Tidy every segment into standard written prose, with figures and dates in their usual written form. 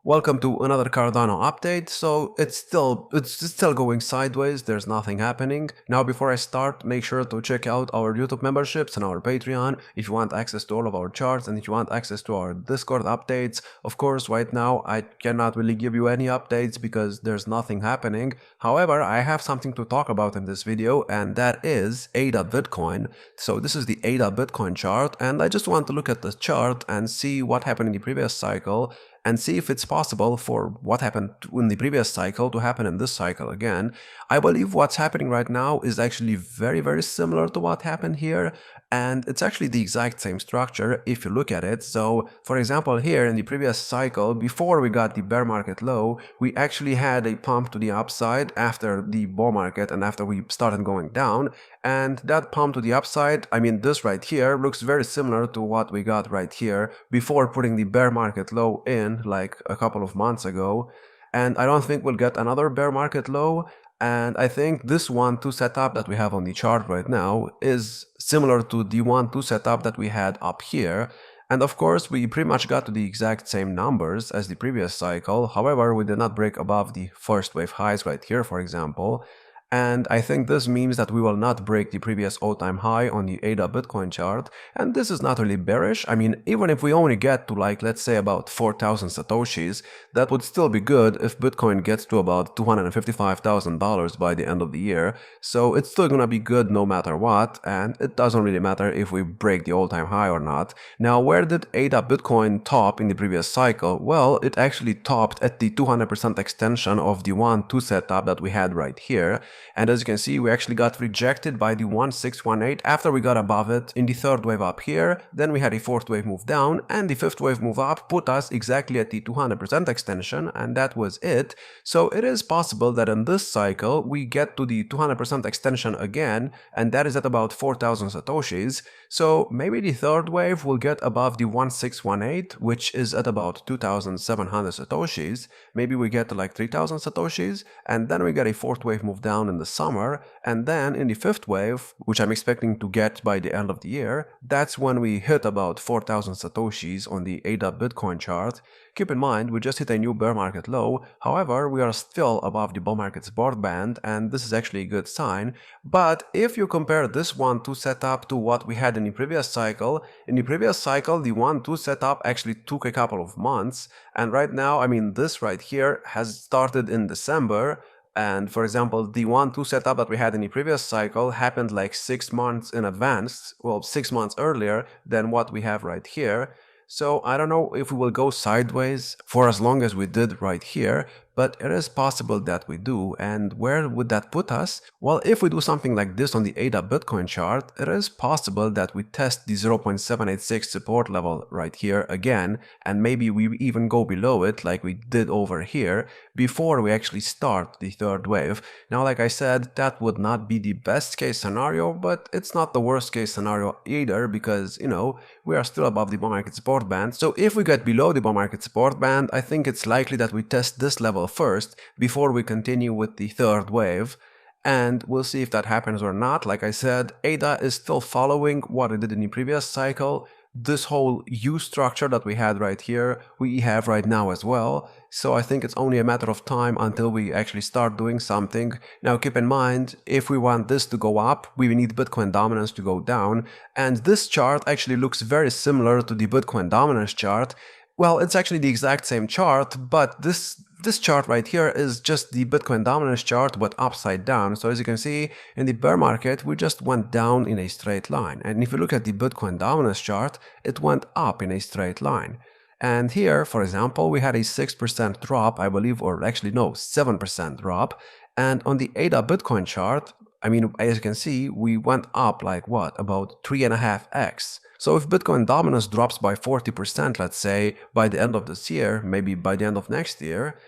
Welcome to another Cardano update. So it's still going sideways. There's nothing happening. Now before I start, make sure to check out our YouTube memberships and our Patreon if you want access to all of our charts and if you want access to our Discord updates. Of course, right now I cannot really give you any updates because there's nothing happening. However, I have something to talk about in this video, and that is ADA Bitcoin. So this is the ADA Bitcoin chart, and I just want to look at the chart and see what happened in the previous cycle and see if it's possible for what happened in the previous cycle to happen in this cycle again. I believe what's happening right now is actually very similar to what happened here, and it's actually the exact same structure if you look at it. So for example, here in the previous cycle, before we got the bear market low, we actually had a pump to the upside after the bull market and after we started going down, and that pump to the upside, I mean this right here, looks very similar to what we got right here before putting the bear market low in like a couple of months ago. And I don't think we'll get another bear market low, and I think this 1-2 setup that we have on the chart right now is similar to the 1-2 setup that we had up here. And of course, we pretty much got to the exact same numbers as the previous cycle. However, we did not break above the first wave highs right here, for example. And I think this means that we will not break the previous all-time high on the ADA Bitcoin chart, and this is not really bearish. I mean, even if we only get to like, let's say about 4,000 satoshis, that would still be good if Bitcoin gets to about $255,000 by the end of the year, so it's still gonna be good no matter what, and it doesn't really matter if we break the all-time high or not. Now, where did ADA Bitcoin top in the previous cycle? Well, it actually topped at the 200% extension of the 1-2 setup that we had right here. And as you can see, we actually got rejected by the 1618 after we got above it in the third wave up here. Then we had a fourth wave move down, and the fifth wave move up put us exactly at the 200% extension, and that was it. So it is possible that in this cycle we get to the 200% extension again, and that is at about 4,000 satoshis. So maybe the third wave will get above the 1618, which is at about 2,700 satoshis. Maybe we get to like 3,000 satoshis, and then we get a fourth wave move down in the summer, and then in the fifth wave, which I'm expecting to get by the end of the year, that's when we hit about 4,000 satoshis on the ADA Bitcoin chart. Keep in mind, we just hit a new bear market low. However, we are still above the bull market support band, and this is actually a good sign. But if you compare this 1-2 setup to what we had in the previous cycle, the 1-2 setup actually took a couple of months, and right now, I mean, this right here has started in December. And for example, the 1-2 setup that we had in the previous cycle happened like 6 months in advance, well, 6 months earlier than what we have right here. So I don't know if we will go sideways for as long as we did right here, but it is possible that we do. And where would that put us? Well, if we do something like this on the ADA Bitcoin chart, it is possible that we test the 0.786 support level right here again, and maybe we even go below it like we did over here before we actually start the third wave. Now, like I said, that would not be the best case scenario, but it's not the worst case scenario either because, you know, we are still above the bull market support band. So if we get below the bull market support band, I think it's likely that we test this level first before we continue with the third wave, and we'll see if that happens or not. Like I said, ADA is still following what it did in the previous cycle. This whole U structure that we had right here, we have right now as well. So I think it's only a matter of time until we actually start doing something. Now keep in mind, if we want this to go up, we need Bitcoin dominance to go down. And this chart actually looks very similar to the Bitcoin dominance chart. Well, it's actually the exact same chart, but this chart right here is just the Bitcoin dominance chart but upside down. So as you can see, in the bear market, we just went down in a straight line. And if you look at the Bitcoin dominance chart, it went up in a straight line. And here, for example, we had a 6% drop, I believe, or actually no, 7% drop. And on the ADA Bitcoin chart, I mean, as you can see, we went up like what, about 3.5x. So if Bitcoin dominance drops by 40%, let's say, by the end of this year, maybe by the end of next year,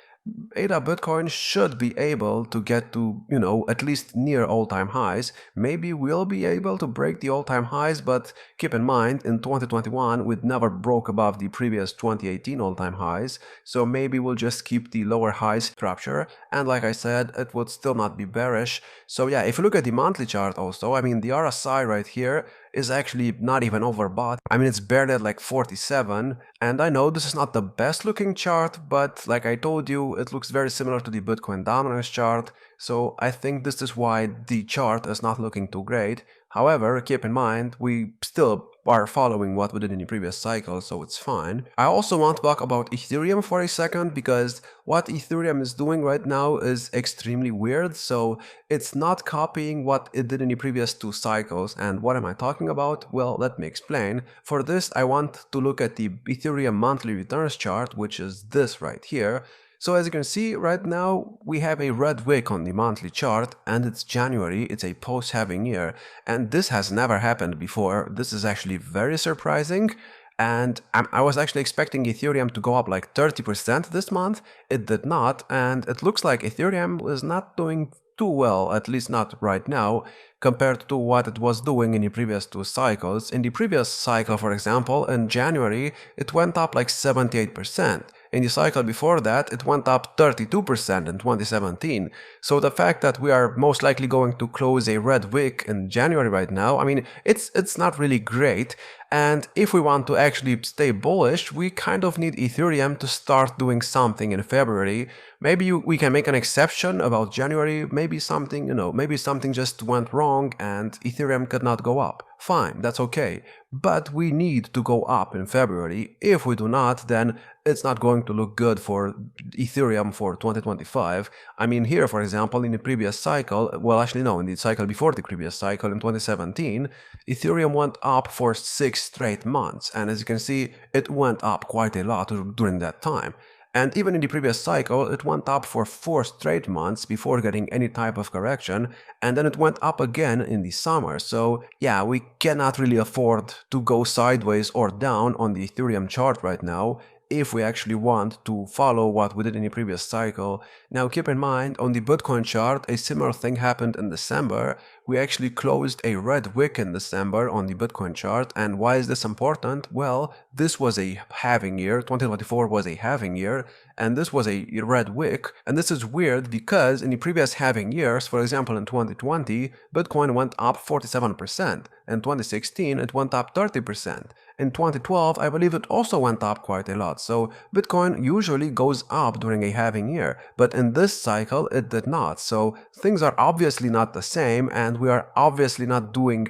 ADA Bitcoin should be able to get to, you know, at least near all-time highs. Maybe we'll be able to break the all-time highs, but keep in mind, in 2021, we never broke above the previous 2018 all-time highs, so maybe we'll just keep the lower highs structure, and like I said, it would still not be bearish. So yeah, if you look at the monthly chart also, I mean, the RSI right here is actually not even overbought. I mean, it's barely at like 47, and I know this is not the best looking chart, but like I told you, it looks very similar to the Bitcoin dominance chart, so I think this is why the chart is not looking too great. However, keep in mind, we still are following what we did in the previous cycle, so it's fine. I also want to talk about Ethereum for a second, because what Ethereum is doing right now is extremely weird. So it's not copying what it did in the previous two cycles. And what am I talking about? Well, let me explain. For this, I want to look at the Ethereum monthly returns chart, which is this right here. So as you can see right now, we have a red wick on the monthly chart, and it's January, it's a post-halving year, and this has never happened before. This is actually very surprising, and I was actually expecting Ethereum to go up like 30% this month. It did not, and it looks like Ethereum is not doing too well, at least not right now, compared to what it was doing in the previous two cycles. In the previous cycle, for example, in January, it went up like 78%. In the cycle before that, it went up 32% in 2017. So the fact that we are most likely going to close a red wick in January right now, I mean, it's not really great. And if we want to actually stay bullish, we kind of need Ethereum to start doing something in February. Maybe we can make an exception about January, maybe something, maybe something just went wrong and Ethereum could not go up. Fine, that's okay. But we need to go up in February. If we do not, then it's not going to look good for Ethereum for 2025. I mean, here, for example, in the previous cycle, well, actually, no, in the cycle before the previous cycle in 2017, Ethereum went up for 6 straight months. And as you can see, it went up quite a lot during that time. And even in the previous cycle, it went up for 4 straight months before getting any type of correction, and then it went up again in the summer. So yeah, we cannot really afford to go sideways or down on the Ethereum chart right now if we actually want to follow what we did in the previous cycle. Now keep in mind, on the Bitcoin chart, a similar thing happened in December. We actually closed a red wick in December on the Bitcoin chart. And why is this important? Well, this was a halving year, 2024 was a halving year, and this was a red wick. And this is weird because in the previous halving years, for example in 2020, Bitcoin went up 47%. In 2016, it went up 30%. In 2012, I believe it also went up quite a lot. So Bitcoin usually goes up during a halving year, but in this cycle, it did not. So things are obviously not the same, and we are obviously not doing,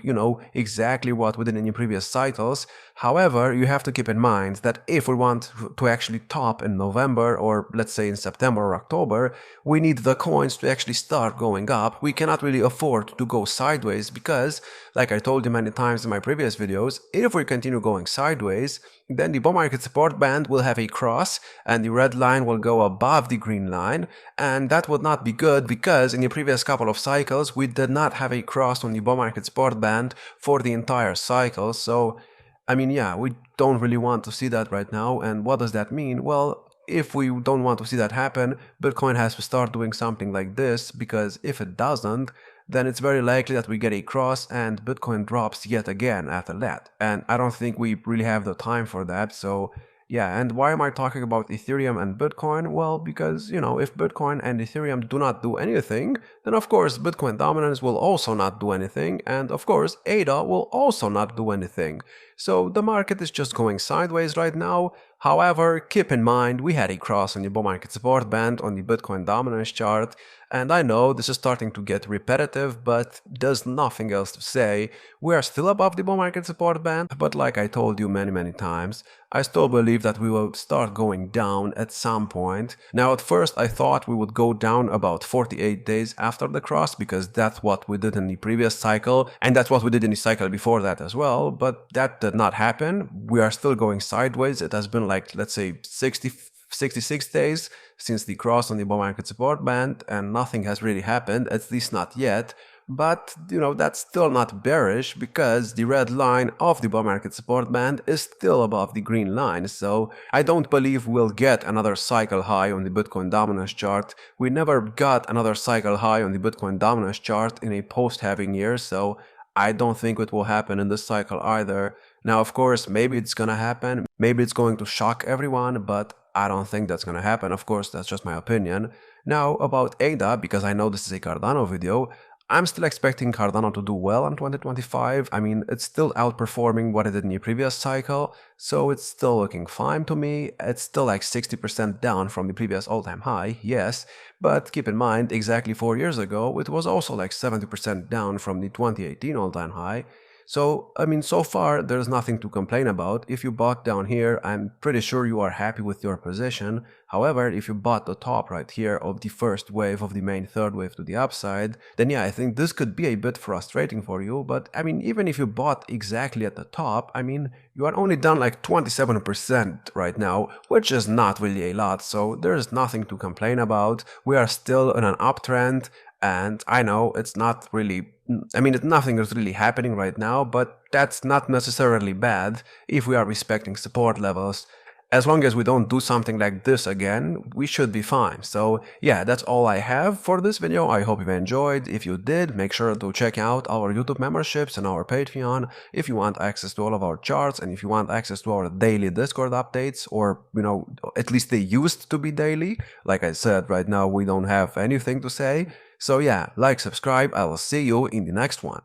exactly what we did in the previous cycles. However, you have to keep in mind that if we want to actually top in November, or let's say in September or October, we need the coins to actually start going up. We cannot really afford to go sideways because, like I told you many times in my previous videos, if we continue going sideways, then the bull market support band will have a cross and the red line will go above the green line, and that would not be good because in the previous couple of cycles we did not have a cross on the bull market support band for the entire cycle. So I mean, yeah, we don't really want to see that right now. And what does that mean? Well, if we don't want to see that happen, Bitcoin has to start doing something like this, because if it doesn't, then it's very likely that we get a cross and Bitcoin drops yet again after that. And I don't think we really have the time for that. So yeah, and why am I talking about Ethereum and Bitcoin? Well, because, if Bitcoin and Ethereum do not do anything, then of course Bitcoin dominance will also not do anything, and of course ADA will also not do anything. So the market is just going sideways right now. However, keep in mind, we had a cross on the bull market support band on the Bitcoin dominance chart, and I know this is starting to get repetitive, but there's nothing else to say. We are still above the bull market support band, but like I told you many times, I still believe that we will start going down at some point. Now at first I thought we would go down about 48 days after the cross, because that's what we did in the previous cycle, and that's what we did in the cycle before that as well, but that did not happen. We are still going sideways. It has been like, let's say 66 days since the cross on the bull market support band, and nothing has really happened, at least not yet. But, that's still not bearish, because the red line of the bull market support band is still above the green line. So I don't believe we'll get another cycle high on the Bitcoin dominance chart. We never got another cycle high on the Bitcoin dominance chart in a post-halving year, so I don't think it will happen in this cycle either. Now, of course, maybe it's gonna happen, maybe it's going to shock everyone, but I don't think that's gonna happen. Of course, that's just my opinion. Now, about ADA, because I know this is a Cardano video, I'm still expecting Cardano to do well in 2025. I mean, it's still outperforming what it did in the previous cycle, so it's still looking fine to me. It's still like 60% down from the previous all-time high, yes, but keep in mind, exactly 4 years ago, it was also like 70% down from the 2018 all-time high. So, I mean, so far, there's nothing to complain about. If you bought down here, I'm pretty sure you are happy with your position. However, if you bought the top right here of the first wave of the main third wave to the upside, then yeah, I think this could be a bit frustrating for you. But I mean, even if you bought exactly at the top, I mean, you are only down like 27% right now, which is not really a lot. So there's nothing to complain about. We are still in an uptrend. And I know it's not really, I mean, nothing is really happening right now, but that's not necessarily bad if we are respecting support levels. As long as we don't do something like this again, we should be fine. So yeah, that's all I have for this video. I hope you enjoyed. If you did, make sure to check out our YouTube memberships and our Patreon if you want access to all of our charts and if you want access to our daily Discord updates, or, you know, at least they used to be daily. Like I said, right now we don't have anything to say. So yeah, like, subscribe, I will see you in the next one.